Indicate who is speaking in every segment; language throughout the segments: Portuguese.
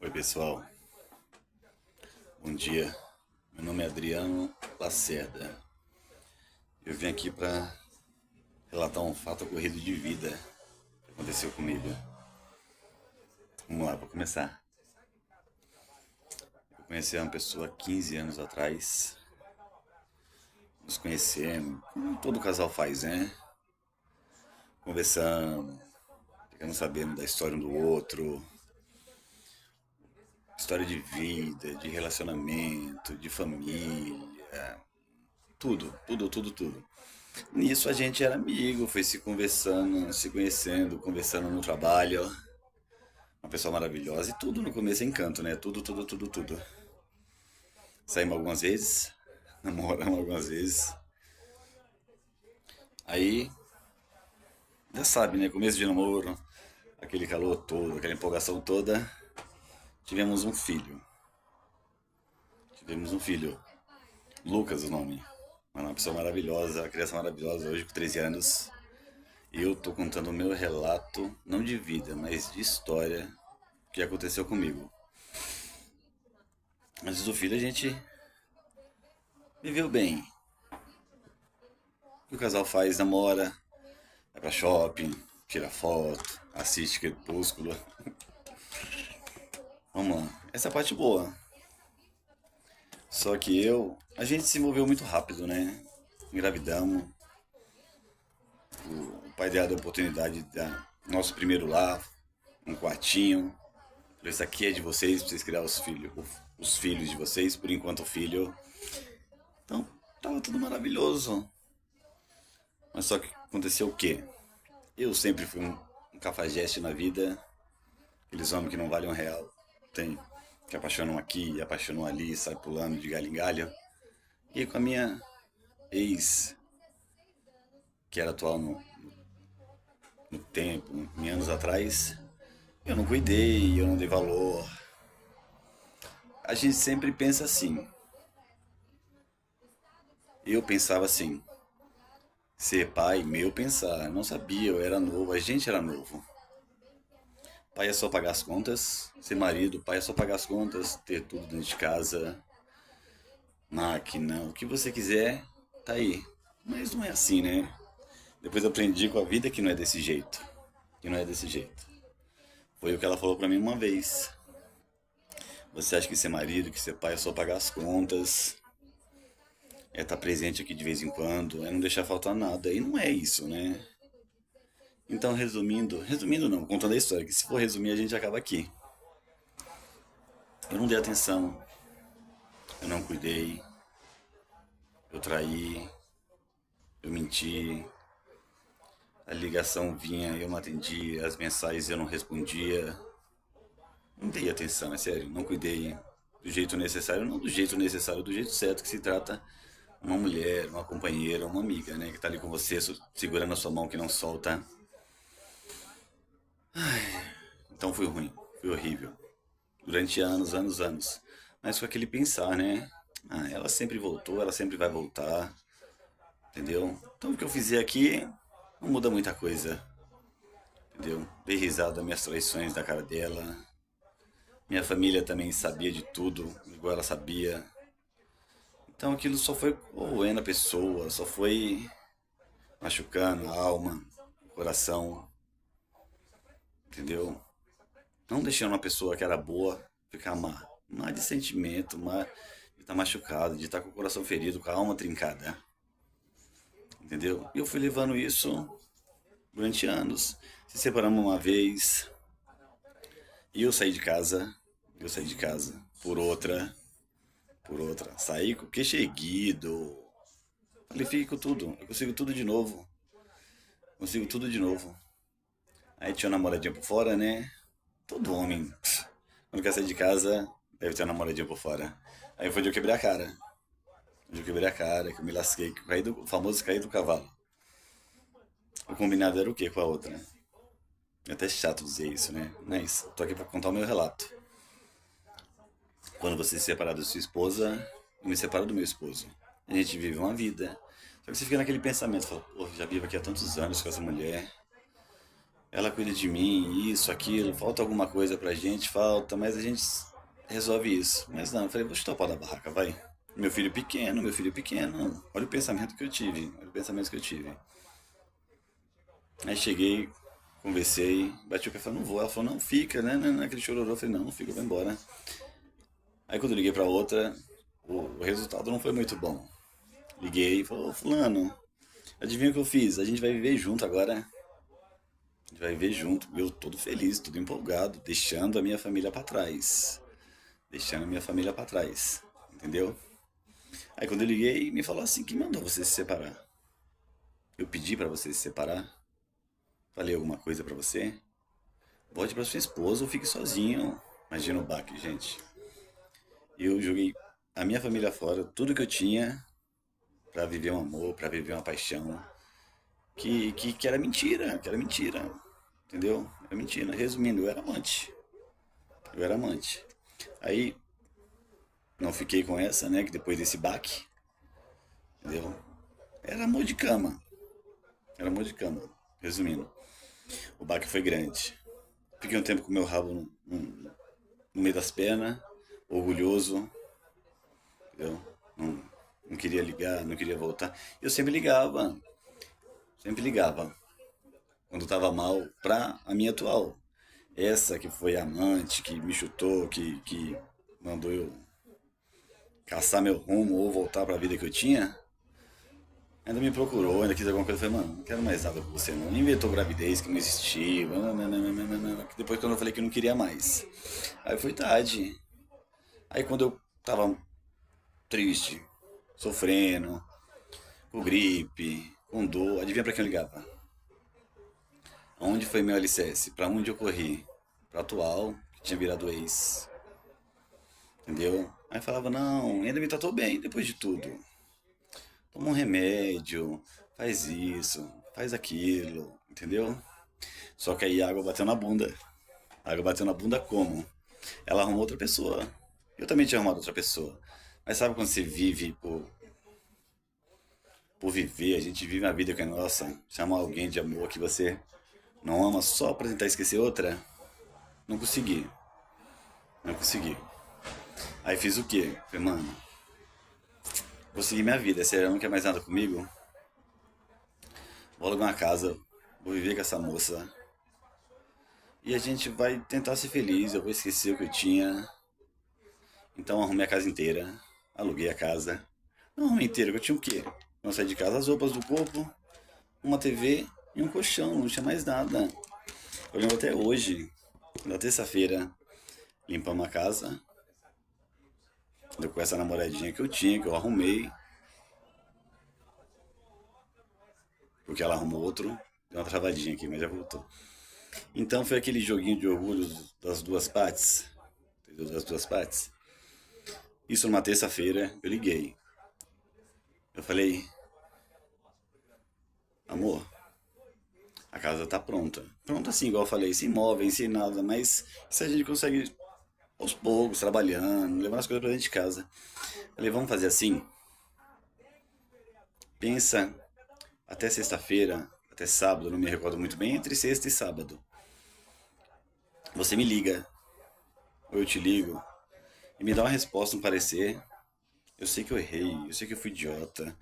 Speaker 1: Oi pessoal, bom dia. Meu nome é Adriano Lacerda. Eu vim aqui para relatar um fato ocorrido de vida que aconteceu comigo. Vamos lá, para começar. Eu conheci uma pessoa há 15 anos atrás. Nos conhecemos, como todo casal faz, né? Conversando, ficando sabendo da história um do outro, história de vida, de relacionamento, de família, tudo. Nisso a gente era amigo, foi se conversando, se conhecendo, conversando no trabalho. Uma pessoa maravilhosa e tudo no começo é encanto, né? Tudo. Saímos algumas vezes, namoramos algumas vezes. Aí, já sabe, né? Começo de namoro, aquele calor todo, aquela empolgação toda. Tivemos um filho. Lucas o nome. Uma pessoa maravilhosa, uma criança maravilhosa, hoje com 13 anos. E eu tô contando o meu relato, não de vida, mas de história que aconteceu comigo. Antes do filho a gente viveu bem. O que o casal faz? Namora, vai pra shopping, tira foto, assiste Crepúsculo. Vamos lá. Essa é a parte boa. Só que a gente se envolveu muito rápido, né? Engravidamos. O pai dela deu a oportunidade de dar nosso primeiro lar, um quartinho. Falei, isso aqui é de vocês, pra vocês criar os filhos de vocês, por enquanto o filho. Então, tava tudo maravilhoso. Mas só que aconteceu o quê? Eu sempre fui um cafajeste na vida, aqueles homens que não valem um real. Tem que apaixonam aqui, apaixonam ali, sai pulando de galho em galho. E com a minha ex, que era atual no tempo, em anos atrás, eu não cuidei, eu não dei valor. A gente sempre pensa assim. Eu pensava assim, ser pai, meu pensar, não sabia, eu era novo, a gente era novo. Pai é só pagar as contas, ser marido, pai é só pagar as contas, ter tudo dentro de casa, máquina, o que você quiser, tá aí. Mas não é assim, né? Depois eu aprendi com a vida que não é desse jeito. Que não é desse jeito. Foi o que ela falou pra mim uma vez. Você acha que ser marido, que ser pai é só pagar as contas, é estar presente aqui de vez em quando, é não deixar faltar nada. E não é isso, né? Então, resumindo não, contando a história, que se for resumir a gente acaba aqui. Eu não dei atenção, eu não cuidei, eu traí, eu menti, a ligação vinha, eu não atendia, as mensagens eu não respondia. Não dei atenção, é sério, não cuidei do jeito necessário, não do jeito necessário, do jeito certo que se trata uma mulher, uma companheira, uma amiga, né, que tá ali com você, segurando a sua mão que não solta. Então foi ruim, foi horrível. Durante anos. Mas com aquele pensar, né? Ah, ela sempre voltou, ela sempre vai voltar, entendeu? Então o que eu fizer aqui não muda muita coisa, entendeu? Dei risada das minhas traições da cara dela. Minha família também sabia de tudo, igual ela sabia. Então aquilo só foi corroendo a pessoa, só foi machucando a alma, o coração, entendeu? Não deixando uma pessoa que era boa ficar má. Má de sentimento, má de estar machucado, de estar com o coração ferido, com a alma trincada. Entendeu? E eu fui levando isso durante anos. Se separamos uma vez, e eu saí de casa por outra. Saí com o queixo erguido. Falei, fico com tudo, eu consigo tudo de novo. Aí tinha uma namoradinha por fora, né? Todo homem, quando quer sair de casa, deve ter uma namoradinha por fora. Aí foi onde eu quebrei a cara. Onde eu quebrei a cara, que eu me lasquei, que eu caí o famoso cair do cavalo. O combinado era o quê com a outra? É até chato dizer isso, né? Mas tô aqui pra contar o meu relato. Quando você se separa da sua esposa, eu me separo do meu esposo. A gente vive uma vida. Só que você fica naquele pensamento, fala, pô, já vivo aqui há tantos anos com essa mulher. ela cuida de mim, isso, aquilo, falta alguma coisa pra gente, falta, mas a gente resolve isso. Mas não, eu falei, vou chutar o pau da barraca, vai. Meu filho pequeno, olha o pensamento que eu tive, olha o pensamento que eu tive. Aí cheguei, conversei, bati o pé e falei, não vou. Ela falou, não, fica, né? Aquele chororô, eu falei, não, fica, eu vou embora. Aí quando eu liguei pra outra, o resultado não foi muito bom. Liguei e falou, fulano, adivinha o que eu fiz? A gente vai viver junto agora. A gente vai viver junto. Eu todo feliz, todo empolgado, deixando a minha família pra trás. Deixando a minha família pra trás. Entendeu? Aí quando eu liguei, me falou assim, que mandou você se separar? Eu pedi pra você se separar? Falei alguma coisa pra você? Volte pra sua esposa ou fique sozinho. Imagina o baque, gente. Eu joguei a minha família fora, tudo que eu tinha pra viver um amor, pra viver uma paixão, que era mentira, que era mentira. Entendeu? Era mentira. Resumindo, eu era amante. Eu era amante. Aí, não fiquei com essa, né? Que depois desse baque, entendeu? Era amor de cama. Era amor de cama. Resumindo, o baque foi grande. Fiquei um tempo com o meu rabo no meio das pernas, orgulhoso, entendeu? Não, não queria ligar, não queria voltar. Eu sempre ligava, quando tava mal, pra a minha atual. Essa que foi a amante, que me chutou, que mandou eu caçar meu rumo ou voltar pra vida que eu tinha, ainda me procurou, ainda quis alguma coisa. Eu falei, mano, não quero mais nada com você não. Inventou gravidez que não existia. Depois quando eu falei que eu não queria mais. Aí foi tarde. Aí quando eu tava triste, sofrendo, com gripe, com dor, adivinha pra quem eu ligava? Onde foi meu alicerce? Pra onde eu corri? Pra atual, que tinha virado ex. Entendeu? Aí falava, não, ainda me tratou bem depois de tudo. Toma um remédio, faz isso, faz aquilo, entendeu? Só que aí a água bateu na bunda. A água bateu na bunda como? Ela arrumou outra pessoa. Eu também tinha arrumado outra pessoa. Mas sabe quando você vive por viver, a gente vive uma vida que é nossa, chama alguém de amor que você não ama só pra tentar esquecer outra? Não consegui, não consegui. Aí fiz o quê? Falei, mano, vou seguir minha vida, sério, não quer mais nada comigo? Vou alugar uma casa, vou viver com essa moça. E a gente vai tentar ser feliz, eu vou esquecer o que eu tinha. Então arrumei a casa inteira, aluguei a casa. Não arrumei inteira, eu tinha o quê? Não saí de casa, as roupas do corpo, uma TV e um colchão, não tinha mais nada. Eu lembro até hoje, na terça-feira, limpamos a casa, deu com essa namoradinha que eu tinha, que eu arrumei, porque ela arrumou outro, deu uma travadinha aqui, mas já voltou. Então foi aquele joguinho de orgulho das duas partes, entendeu? Das duas partes. Isso numa terça-feira, eu liguei. Eu falei, amor, a casa tá pronta. Pronta assim, igual eu falei, sem móveis, sem nada, mas se a gente consegue aos poucos, trabalhando, levando as coisas pra dentro de casa. Eu falei, vamos fazer assim? Pensa até sexta-feira, até sábado, não me recordo muito bem, entre sexta e sábado. Você me liga, ou eu te ligo, e me dá uma resposta, um parecer. Eu sei que eu errei, eu sei que eu fui idiota,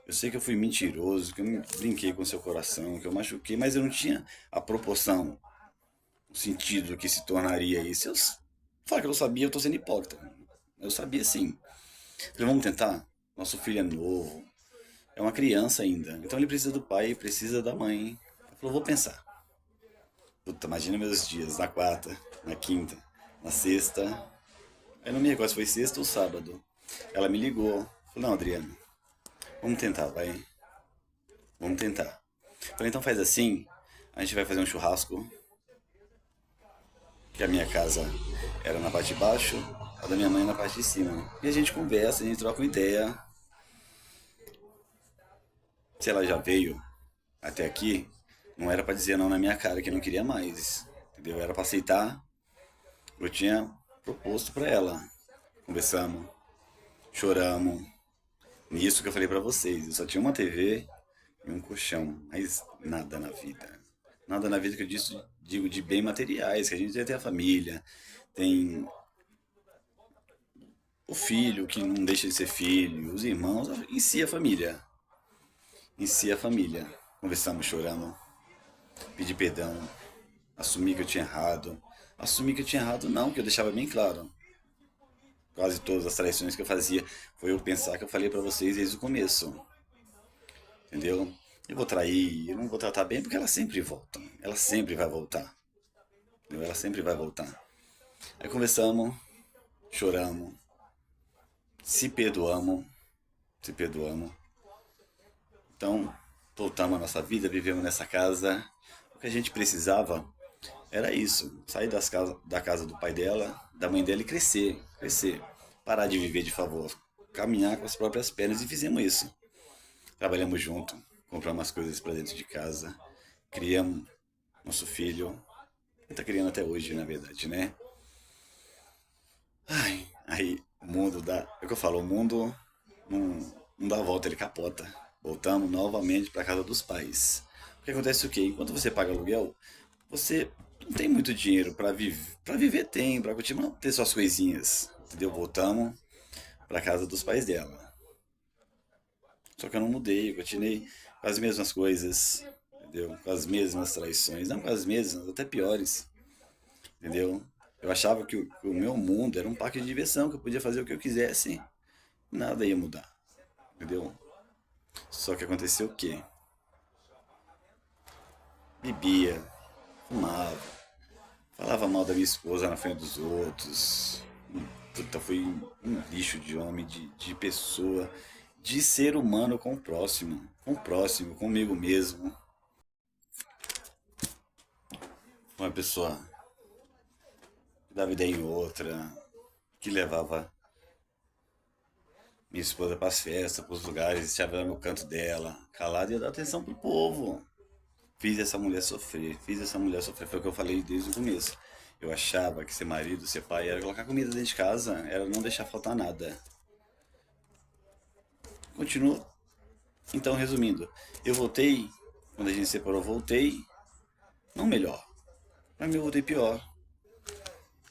Speaker 1: eu sei que eu fui mentiroso, que eu brinquei com seu coração, que eu machuquei, mas eu não tinha a proporção, o sentido que se tornaria isso. Eu falar que eu não sabia, eu tô sendo hipócrita. Eu sabia sim. Falei, vamos tentar? Nosso filho é novo, é uma criança ainda, então ele precisa do pai, precisa da mãe. Ela falou, vou pensar. Puta, imagina meus dias, na quarta, na quinta, na sexta. Aí não me recordo se foi sexta ou sábado. Ela me ligou. Falou, não, Adriano, vamos tentar, vai. Vamos tentar. Falei, então faz assim, a gente vai fazer um churrasco, que a minha casa era na parte de baixo, a da minha mãe na parte de cima. E a gente conversa, a gente troca uma ideia. Se ela já veio até aqui, não era pra dizer não na minha cara que não queria mais, entendeu? Era pra aceitar. Eu tinha proposto pra ela. Conversamos, choramos. Nisso que eu falei pra vocês, eu só tinha uma TV e um colchão, mais nada na vida. Nada na vida que eu digo de bem materiais, que a gente já tem a família, tem o filho que não deixa de ser filho, os irmãos, em si a família. Em si a família. Conversamos, choramos, pedi perdão, assumi que eu tinha errado. Assumi que eu tinha errado não, que eu deixava bem claro. Quase todas as traições que eu fazia foi eu pensar que eu falei pra vocês desde o começo. Entendeu? Eu vou trair, eu não vou tratar bem porque ela sempre volta. Ela sempre vai voltar. Entendeu? Ela sempre vai voltar. Aí conversamos, choramos, se perdoamos, se perdoamos. Então, voltamos à nossa vida, vivemos nessa casa. O que a gente precisava era isso, sair da casa do pai dela, da mãe dela e crescer, crescer. Parar de viver de favor, caminhar com as próprias pernas e fizemos isso. Trabalhamos junto, compramos as coisas para dentro de casa, criamos nosso filho, que tá criando até hoje, na verdade, né? Ai, aí o mundo dá. É o que eu falo, o mundo não dá a volta, ele capota. Voltamos novamente para casa dos pais. O que acontece é o quê? Enquanto você paga aluguel, você não tem muito dinheiro para viver. Para viver tem, para continuar ter suas coisinhas. Entendeu? Voltamos para casa dos pais dela. Só que eu não mudei, eu continuei com as mesmas coisas, entendeu? Com as mesmas traições, não com as mesmas, até piores, entendeu? Eu achava que o meu mundo era um parque de diversão, que eu podia fazer o que eu quisesse, nada ia mudar, entendeu? Só que aconteceu o quê? Bebia, fumava, falava mal da minha esposa na frente dos outros. Puta, fui um lixo de homem, de pessoa, de ser humano com o próximo, comigo mesmo. Uma pessoa que dava ideia em outra, que levava minha esposa para as festas, para os lugares, deixava ela no canto dela, calada e ia dar atenção pro povo. Fiz essa mulher sofrer, fiz essa mulher sofrer, foi o que eu falei desde o começo. Eu achava que ser marido, ser pai, era colocar comida dentro de casa, era não deixar faltar nada. Continuo. Então, resumindo, eu voltei, quando a gente se separou, voltei, não melhor, mas eu voltei pior,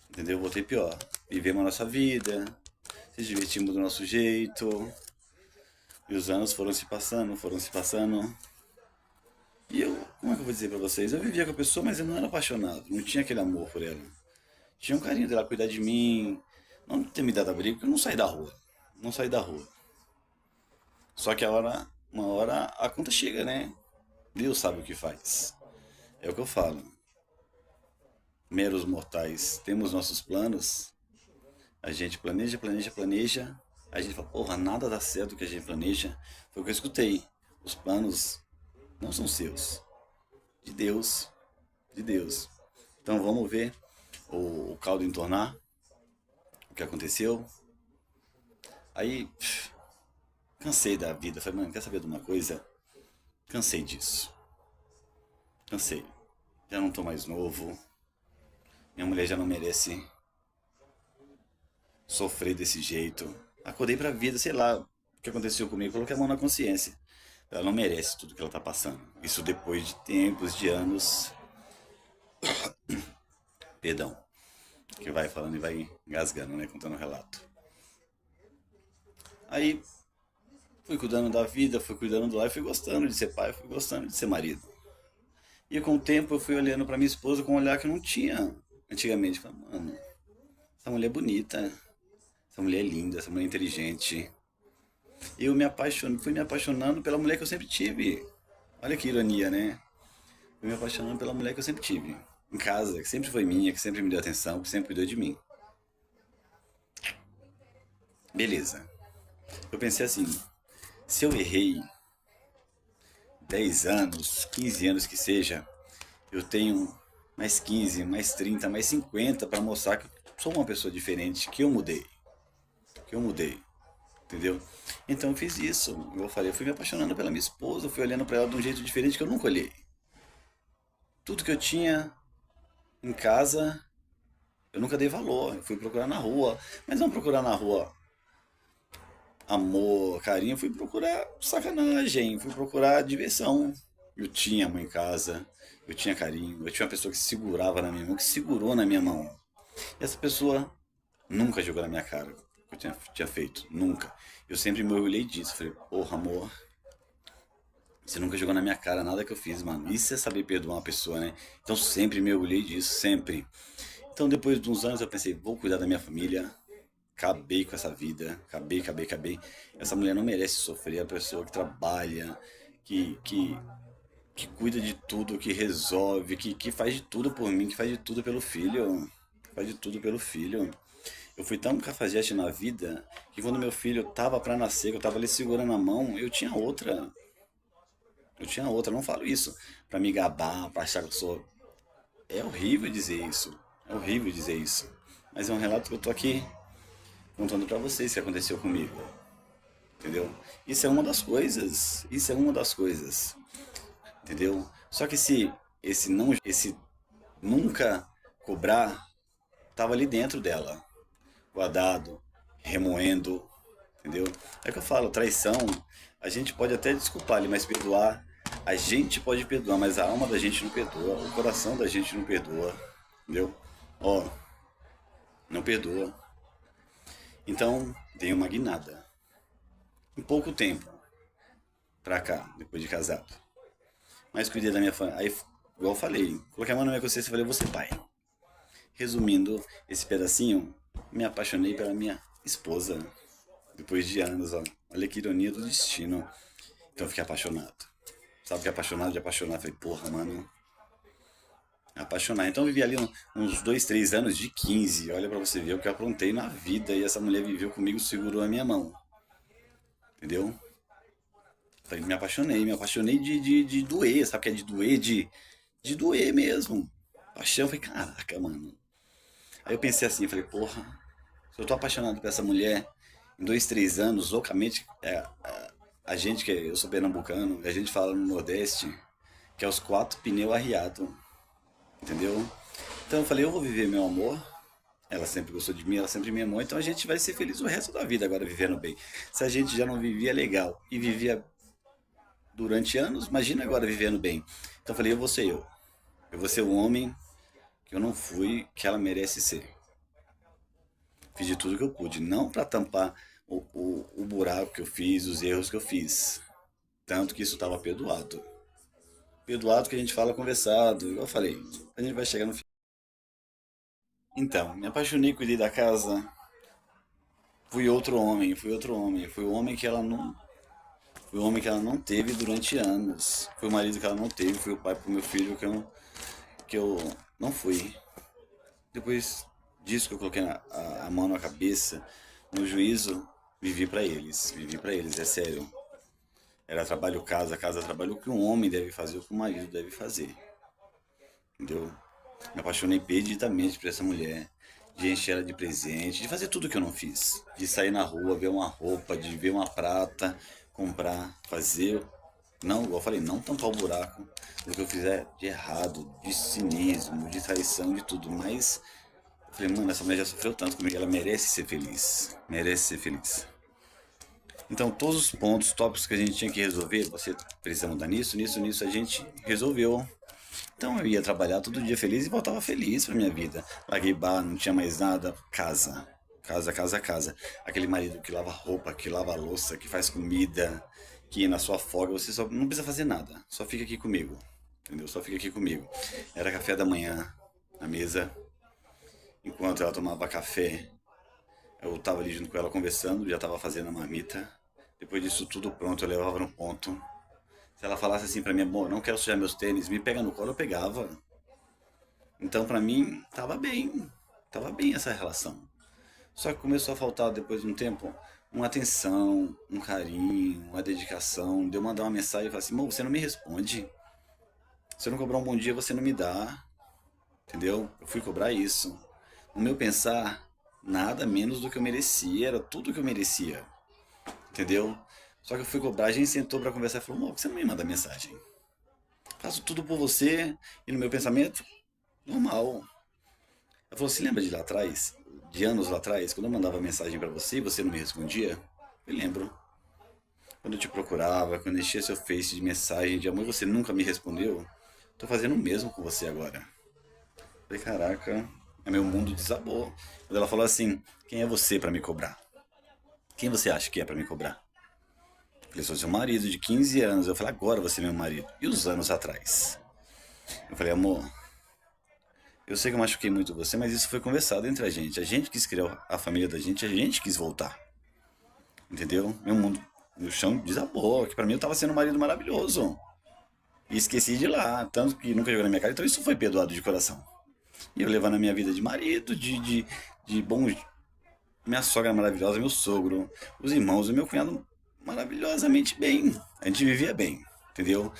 Speaker 1: entendeu? Eu voltei pior. Vivemos a nossa vida, se divertimos do nosso jeito, e os anos foram se passando, foram se passando. E eu, como é que eu vou dizer pra vocês? Eu vivia com a pessoa, mas eu não era apaixonado, não tinha aquele amor por ela. Tinha um carinho dela cuidar de mim, não ter me dado abrigo, porque eu não saí da rua. Não saí da rua. Só que uma hora a conta chega, né? Deus sabe o que faz. É o que eu falo. Meros mortais, temos nossos planos, a gente planeja, planeja, planeja, a gente fala, porra, nada dá certo o que a gente planeja. Foi o que eu escutei. Os planos não são seus, de Deus, de Deus. Então vamos ver o caldo entornar, o que aconteceu. Aí, cansei da vida. Falei, mano, quer saber de uma coisa? Cansei disso. Cansei. Já não tô mais novo. Minha mulher já não merece sofrer desse jeito. Acordei pra vida, sei lá o que aconteceu comigo. Coloquei a mão na consciência. Ela não merece tudo que ela tá passando. Isso depois de tempos, de anos. Perdão. Que vai falando e vai engasgando, né? Contando o relato. Aí fui cuidando da vida, fui cuidando do lar, fui gostando de ser pai, fui gostando de ser marido. E com o tempo eu fui olhando pra minha esposa com um olhar que eu não tinha antigamente. Falei, mano, essa mulher é bonita, essa mulher é linda, essa mulher é inteligente. E eu fui me apaixonando pela mulher que eu sempre tive. Olha que ironia, né? Fui me apaixonando pela mulher que eu sempre tive. Em casa, que sempre foi minha, que sempre me deu atenção, que sempre cuidou de mim. Beleza. Eu pensei assim, se eu errei 10 anos, 15 anos que seja, eu tenho mais 15, mais 30, mais 50 para mostrar que eu sou uma pessoa diferente, que eu mudei. Que eu mudei. Entendeu? Então eu fiz isso. Eu falei, eu fui me apaixonando pela minha esposa, fui olhando para ela de um jeito diferente que eu nunca olhei. Tudo que eu tinha em casa, eu nunca dei valor. Eu fui procurar na rua, mas não procurar na rua amor, carinho, eu fui procurar sacanagem, fui procurar diversão. Eu tinha amor em casa, eu tinha carinho, eu tinha uma pessoa que segurava na minha mão, que segurou na minha mão. E essa pessoa nunca jogou na minha cara o que eu tinha feito, nunca. Eu sempre me orgulhei disso. Falei, porra, amor, você nunca jogou na minha cara nada que eu fiz, mano. Isso é saber perdoar uma pessoa, né? Então sempre me orgulhei disso, sempre. Então depois de uns anos eu pensei, vou cuidar da minha família. Acabei com essa vida, acabei. Essa mulher não merece sofrer, é a pessoa que trabalha, que, que, que cuida de tudo, que resolve, que faz de tudo por mim, que faz de tudo pelo filho. Faz de tudo pelo filho. Eu fui tão cafajeste na vida que quando meu filho tava pra nascer, que eu tava ali segurando a mão, eu tinha outra. Eu tinha outra, eu não falo isso pra me gabar, pra achar que eu sou. É horrível dizer isso. É horrível dizer isso. Mas é um relato que eu tô aqui contando pra vocês que aconteceu comigo. Entendeu? Isso é uma das coisas. Isso é uma das coisas. Entendeu? Só que esse nunca cobrar tava ali dentro dela, guardado, remoendo, entendeu? É que eu falo, traição, a gente pode até desculpar ali, mas perdoar, a gente pode perdoar, mas a alma da gente não perdoa, o coração da gente não perdoa, entendeu? Ó, não perdoa. Então, dei uma guinada. Em pouco tempo, pra cá, depois de casado. Mas cuidei da minha família. Aí, igual eu falei, coloquei a mão na minha consciência e falei, você pai. Resumindo esse pedacinho, me apaixonei pela minha esposa. Depois de anos, ó. Olha que ironia do destino. Então eu fiquei apaixonado. Sabe que é apaixonado de apaixonar? Falei, porra, mano. Apaixonar. Então eu vivi ali uns 2, 3 anos de 15. Olha pra você ver o que eu aprontei na vida. E essa mulher viveu comigo, segurou a minha mão. Entendeu? Falei, me apaixonei de doer. Sabe o que é de doer? De doer mesmo. Paixão. Falei, caraca, mano. Aí eu pensei assim, falei, porra, se eu tô apaixonado por essa mulher, em 2, 3 anos, loucamente, a gente que eu sou pernambucano, a gente fala no Nordeste, que é os 4 pneus arriados, entendeu? Então eu falei, eu vou viver meu amor. Ela sempre gostou de mim, ela sempre me amou, então a gente vai ser feliz o resto da vida agora vivendo bem. Se a gente já não vivia legal e vivia durante anos, imagina agora vivendo bem. Então eu falei, eu vou ser eu. Eu vou ser o homem que eu não fui, que ela merece ser. Fiz de tudo que eu pude, não para tampar o buraco que eu fiz, os erros que eu fiz. Tanto que isso estava perdoado. Perdoado que a gente fala conversado, igual eu falei. A gente vai chegar no fim. Então, me apaixonei, cuidei da casa. Fui outro homem, fui outro homem. Fui o homem que ela não. Fui o homem que ela não teve durante anos. Fui o marido que ela não teve. Fui o pai pro meu filho que eu não fui. Depois disso que eu coloquei a mão na cabeça, no juízo, vivi pra eles. Vivi pra eles, é sério. Era trabalho casa, casa trabalho, o que um homem deve fazer, o que um marido deve fazer. Entendeu? Me apaixonei perdidamente por essa mulher. De encher ela de presente, de fazer tudo que eu não fiz. De sair na rua, ver uma roupa, de ver uma prata, comprar, fazer. Não, igual eu falei, não tampar o buraco do que eu fizer de errado, de cinismo, de traição, de tudo. Mas eu falei, mano, essa mulher já sofreu tanto comigo, ela merece ser feliz. Merece ser feliz. Então, todos os pontos, tópicos que a gente tinha que resolver, você precisa mudar nisso, a gente resolveu. Então eu ia trabalhar todo dia feliz e voltava feliz pra minha vida. Larguei bar, não tinha mais nada. Casa. Casa, casa, casa. Aquele marido que lava roupa, que lava louça, que faz comida, que na sua folga você só não precisa fazer nada. Só fica aqui comigo. Entendeu? Só fica aqui comigo. Era café da manhã na mesa. Enquanto ela tomava café, eu tava ali junto com ela conversando, já tava fazendo a marmita. Depois disso tudo pronto, eu levava no ponto. Se ela falasse assim pra mim, amor, não quero sujar meus tênis, me pega no colo, eu pegava. Então pra mim tava bem essa relação. Só que começou a faltar depois de um tempo uma atenção, um carinho, uma dedicação. De eu mandar uma mensagem e falar assim, amor, você não me responde. Se eu não cobrar um bom dia, você não me dá. Entendeu? Eu fui cobrar isso. No meu pensar, nada menos do que eu merecia, era tudo que eu merecia. Entendeu? Só que eu fui cobrar, a gente sentou pra conversar e falou, amor, por que você não me manda mensagem? Faço tudo por você e no meu pensamento, normal. Ela falou, se lembra de lá atrás? De anos lá atrás, quando eu mandava mensagem pra você e você não me respondia? Eu lembro. Quando eu te procurava, quando eu enchia seu Face de mensagem de amor e você nunca me respondeu, tô fazendo o mesmo com você agora. Falei, caraca, meu mundo desabou. Quando ela falou assim, quem é você pra me cobrar? Quem você acha que é pra me cobrar? Eu falei, sou seu marido de 15 anos. Eu falei, agora você é meu marido. E os anos atrás? Eu falei, amor, eu sei que eu machuquei muito você, mas isso foi conversado entre a gente. A gente quis criar a família da gente, a gente quis voltar. Entendeu? Meu mundo, meu chão desabou, que pra mim eu tava sendo um marido maravilhoso. E esqueci de lá, tanto que nunca jogou na minha cara, então isso foi perdoado de coração. E eu levando a minha vida de marido, de bom. Minha sogra maravilhosa, meu sogro, os irmãos, o meu cunhado maravilhosamente bem. A gente vivia bem, entendeu?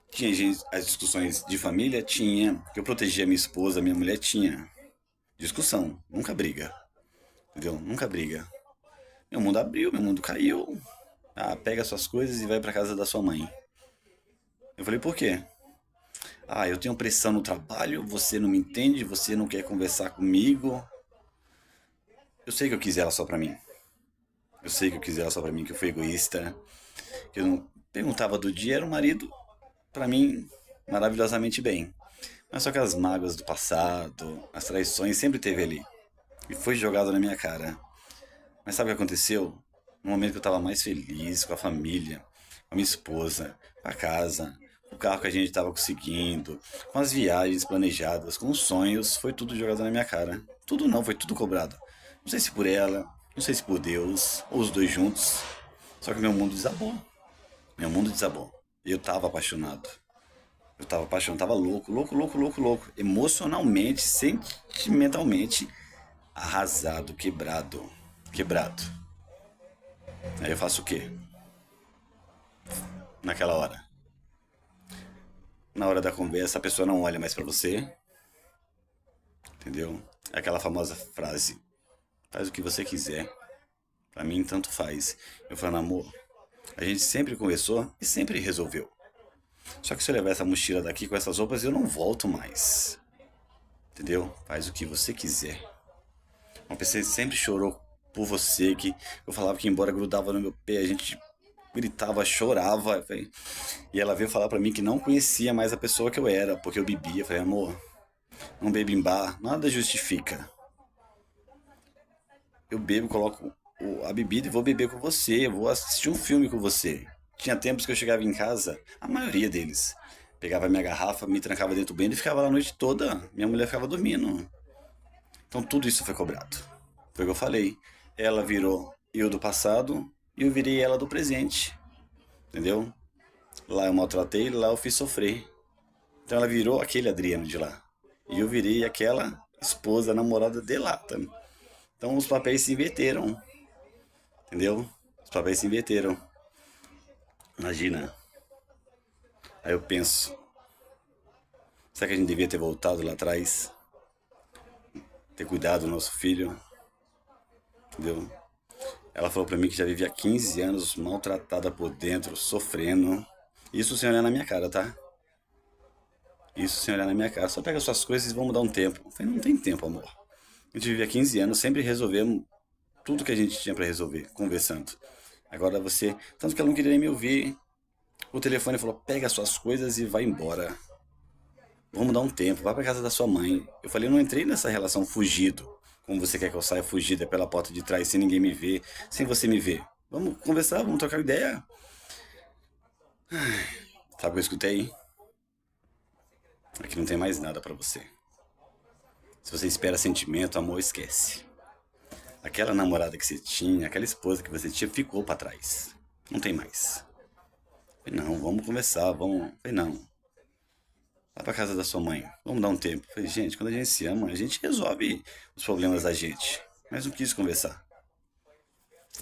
Speaker 1: Tinha gente, as discussões de família, tinha. Que eu protegia minha esposa, minha mulher, tinha. Discussão, nunca briga, entendeu? Nunca briga. Meu mundo abriu, meu mundo caiu. Ah, pega suas coisas e vai pra casa da sua mãe. Eu falei, por quê? Ah, eu tenho pressão no trabalho, você não me entende, você não quer conversar comigo. Eu sei que eu quis ela só pra mim. Eu sei que eu quis ela só pra mim, que eu fui egoísta. Que eu não perguntava do dia, era um marido, pra mim, maravilhosamente bem. Mas só que as mágoas do passado, as traições sempre teve ali. E foi jogado na minha cara. Mas sabe o que aconteceu? No momento que eu tava mais feliz com a família, com a minha esposa, com a casa, com o carro que a gente tava conseguindo, com as viagens planejadas, com os sonhos, foi tudo jogado na minha cara. Tudo não, foi tudo cobrado. Não sei se por ela, não sei se por Deus, ou os dois juntos. Só que meu mundo desabou. Meu mundo desabou. E eu tava apaixonado. Eu tava apaixonado, tava louco, louco, louco, louco, louco. Emocionalmente, sentimentalmente, arrasado, quebrado. Quebrado. Aí eu faço o quê? Naquela hora. Na hora da conversa, a pessoa não olha mais pra você, entendeu? É aquela famosa frase: faz o que você quiser. Pra mim, tanto faz. Eu falo, amor, a gente sempre conversou e sempre resolveu. Só que se eu levar essa mochila daqui com essas roupas, eu não volto mais. Entendeu? Faz o que você quiser. Uma pessoa sempre chorou por você, que eu falava que ia embora, grudava no meu pé, a gente gritava, chorava. E ela veio falar pra mim que não conhecia mais a pessoa que eu era, porque eu bebia. Eu falei, amor, não bebo em bar, nada justifica. Eu bebo, coloco a bebida e vou beber com você, vou assistir um filme com você. Tinha tempos que eu chegava em casa, a maioria deles, pegava minha garrafa, me trancava dentro do banheiro e ficava lá a noite toda. Minha mulher ficava dormindo. Então tudo isso foi cobrado. Foi o que eu falei. Ela virou eu do passado e eu virei ela do presente. Entendeu? Lá eu maltratei, lá eu fiz sofrer. Então ela virou aquele Adriano de lá. E eu virei aquela esposa, namorada de lá. Tá? Então os papéis se inverteram. Entendeu? Os papéis se inverteram. Imagina. Aí eu penso, será que a gente devia ter voltado lá atrás? Ter cuidado do nosso filho? Entendeu? Ela falou pra mim que já vivia 15 anos maltratada por dentro, sofrendo. Isso sem olhar na minha cara, tá? Isso sem olhar na minha cara. Só pega suas coisas e vamos dar um tempo. Eu falei, não tem tempo, amor. A gente vivia 15 anos, sempre resolvemos tudo que a gente tinha pra resolver, conversando. Agora você. Tanto que ela não queria nem me ouvir. O telefone falou: pega suas coisas e vai embora. Vamos dar um tempo, vai pra casa da sua mãe. Eu falei: eu não entrei nessa relação fugido. Como você quer que eu saia fugida pela porta de trás, sem ninguém me ver, sem você me ver. Vamos conversar, vamos trocar ideia. Sabe o que eu escutei? Aqui não tem mais nada pra você. Se você espera sentimento, amor, esquece. Aquela namorada que você tinha, aquela esposa que você tinha, ficou pra trás. Não tem mais. Falei, não, vamos conversar, vamos. Falei, não. Vai pra casa da sua mãe. Vamos dar um tempo. Falei, gente, quando a gente se ama, a gente resolve os problemas da gente. Mas não quis conversar.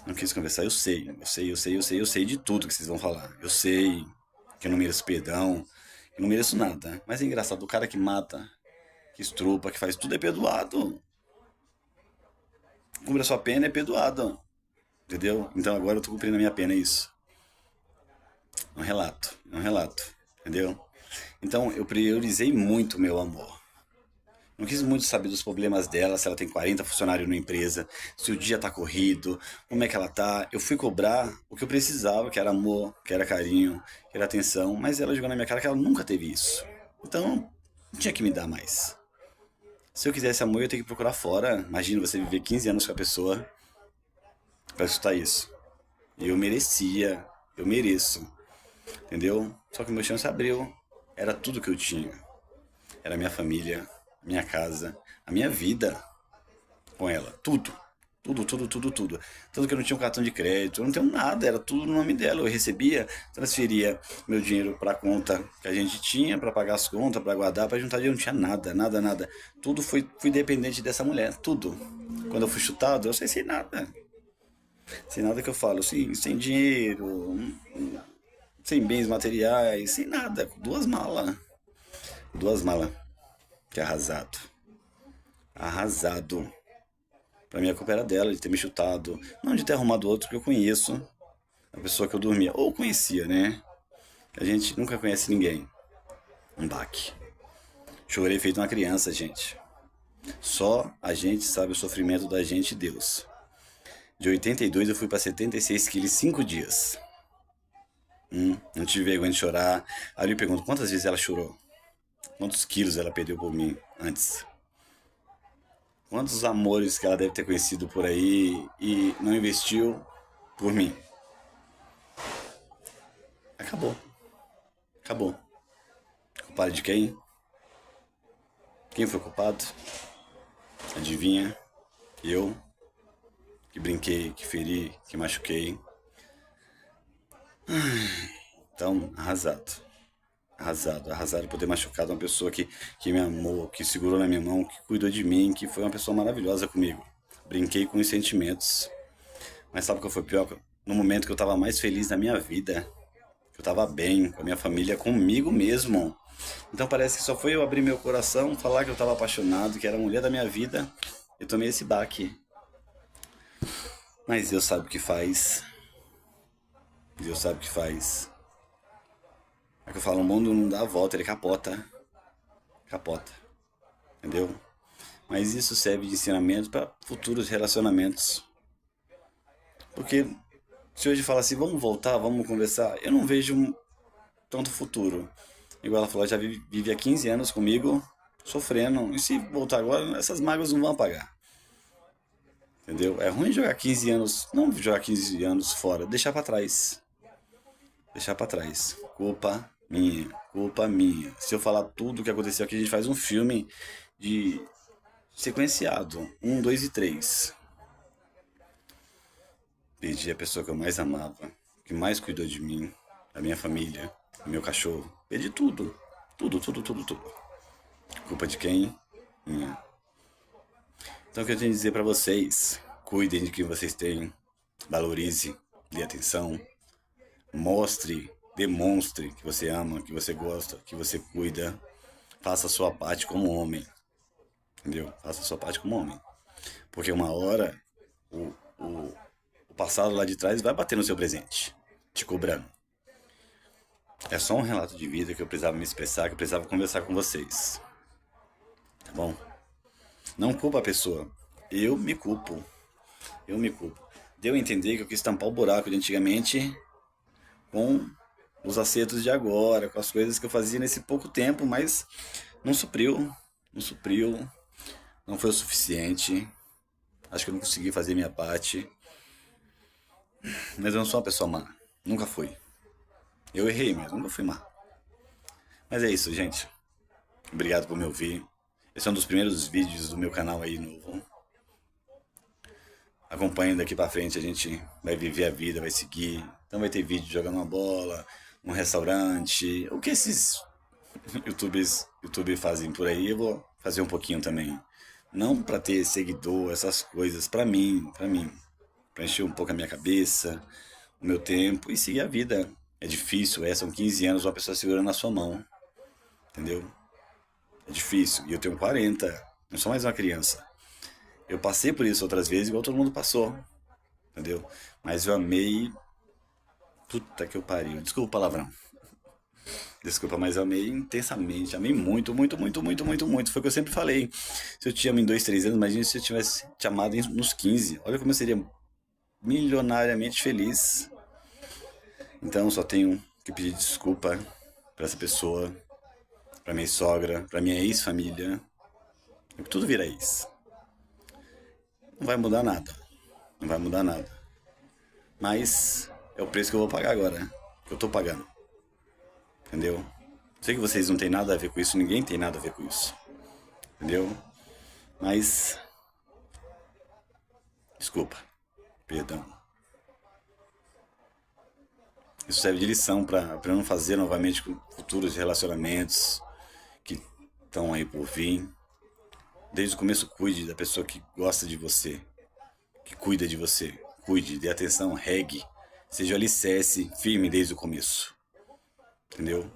Speaker 1: Não quis conversar. Eu sei de tudo que vocês vão falar. Eu sei que eu não mereço perdão, que eu não mereço nada. Mas é engraçado, o cara que mata, que estrupa, que faz tudo é perdoado. Cumpre a sua pena é perdoado. Entendeu? Então agora eu tô cumprindo a minha pena, é isso. É um relato, é um relato. Entendeu? Então eu priorizei muito o meu amor. Não quis muito saber dos problemas dela, se ela tem 40 funcionários na empresa, se o dia tá corrido, como é que ela tá. Eu fui cobrar o que eu precisava, que era amor, que era carinho, que era atenção, mas ela jogou na minha cara que ela nunca teve isso. Então, não tinha que me dar mais. Se eu quisesse amor, eu ia ter que procurar fora. Imagina você viver 15 anos com a pessoa pra escutar isso. E eu merecia, eu mereço, entendeu? Só que meu chão se abriu. Era tudo que eu tinha. Era a minha família, a minha casa, a minha vida com ela. Tudo. Tudo, tudo, tudo, tudo. Tanto que eu não tinha um cartão de crédito, eu não tenho nada, era tudo no nome dela. Eu recebia, transferia meu dinheiro para a conta que a gente tinha, para pagar as contas, para guardar, para juntar dinheiro. Não tinha nada, nada, nada. Tudo fui dependente dessa mulher, tudo. Quando eu fui chutado, eu sei sem nada. Sem nada que eu falo, sem dinheiro, sem bens materiais, sem nada. Com duas malas. Duas malas. Que arrasado. Arrasado. Pra mim a culpa era dela, de ter me chutado. Não de ter arrumado outro que eu conheço. A pessoa que eu dormia. Ou conhecia, né? A gente nunca conhece ninguém. Um baque. Chorei feito uma criança, gente. Só a gente sabe o sofrimento da gente e Deus. De 82 eu fui pra 76 quilos em 5 dias. Não tive vergonha de chorar. Aí eu me pergunto, quantas vezes ela chorou? Quantos quilos ela perdeu por mim antes? Quantos amores que ela deve ter conhecido por aí e não investiu por mim? Acabou. Acabou. Culpado de quem? Quem foi culpado? Adivinha? Eu, que brinquei, que feri, que machuquei. Então, arrasado. Arrasado, arrasado por ter machucado uma pessoa que me amou, que segurou na minha mão, que cuidou de mim, que foi uma pessoa maravilhosa comigo. Brinquei com os sentimentos. Mas sabe o que foi pior? No momento que eu tava mais feliz na minha vida, que eu tava bem, com a minha família, comigo mesmo. Então parece que só foi eu abrir meu coração, falar que eu tava apaixonado, que era a mulher da minha vida, eu tomei esse baque. Mas Deus sabe o que faz. Deus sabe o que faz. É que eu falo, o mundo não dá a volta, ele capota. Capota. Entendeu? Mas isso serve de ensinamento para futuros relacionamentos. Porque se hoje fala assim, vamos voltar, vamos conversar, eu não vejo tanto futuro. Igual ela falou, já vive há 15 anos comigo, sofrendo. E se voltar agora, essas mágoas não vão apagar. Entendeu? É ruim jogar 15 anos, não jogar 15 anos fora, deixar pra trás. Deixar pra trás. Culpa minha, culpa minha. Se eu falar tudo o que aconteceu aqui, a gente faz um filme de sequenciado, um, dois e três. Perdi a pessoa que eu mais amava, que mais cuidou de mim, da minha família, do meu cachorro. Perdi tudo. Tudo, tudo, tudo, tudo. Culpa de quem? Minha. Então o que eu tenho a dizer pra vocês? Cuidem de quem vocês têm. Valorize, dê atenção. Mostre, demonstre que você ama, que você gosta, que você cuida. Faça a sua parte como homem. Entendeu? Faça a sua parte como homem. Porque uma hora o, o, o passado lá de trás vai bater no seu presente, te cobrando. É só um relato de vida que eu precisava me expressar, que eu precisava conversar com vocês. Tá bom? Não culpa a pessoa. Eu me culpo. Eu me culpo. Deu a entender que eu quis tampar o buraco de antigamente com os acertos de agora, com as coisas que eu fazia nesse pouco tempo, mas não supriu. Não supriu. Não foi o suficiente. Acho que eu não consegui fazer minha parte. Mas eu não sou uma pessoa má. Nunca fui. Eu errei mesmo, nunca fui má. Mas é isso, gente. Obrigado por me ouvir. Esse é um dos primeiros vídeos do meu canal aí novo. Acompanhe daqui pra frente, a gente vai viver a vida, vai seguir. Então vai ter vídeo jogando uma bola, um restaurante. O que esses YouTubers fazem por aí, eu vou fazer um pouquinho também. Não pra ter seguidor, essas coisas, pra mim. Pra encher um pouco a minha cabeça, o meu tempo e seguir a vida. É difícil, são 15 anos uma pessoa segurando na sua mão, entendeu? É difícil. E eu tenho 40, não sou mais uma criança. Eu passei por isso outras vezes, igual todo mundo passou, entendeu? Mas eu amei. Puta que eu pariu. Desculpa o palavrão. Desculpa, mas eu amei intensamente. Amei muito, muito, muito, muito, muito, muito. Foi o que eu sempre falei. Se eu te amo em 2, 3 anos, imagina se eu tivesse te amado nos 15. Olha como eu seria milionariamente feliz. Então só tenho que pedir desculpa pra essa pessoa, pra minha sogra, pra minha ex-família. Tudo vira ex. Não vai mudar nada. Não vai mudar nada. Mas é o preço que eu vou pagar agora, né? Que eu tô pagando. Entendeu? Sei que vocês não têm nada a ver com isso, ninguém tem nada a ver com isso. Entendeu? Mas. Desculpa. Perdão. Isso serve de lição pra eu não fazer novamente com futuros relacionamentos que estão aí por vir. Desde o começo, cuide da pessoa que gosta de você, que cuida de você. Cuide, dê atenção, regue. Seja o alicerce firme desde o começo. Entendeu?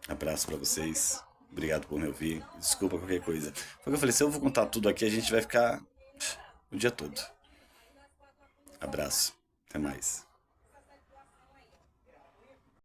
Speaker 1: Abraço pra vocês. Obrigado por me ouvir. Desculpa qualquer coisa. Foi o que eu falei, se eu vou contar tudo aqui, a gente vai ficar o dia todo. Abraço. Até mais.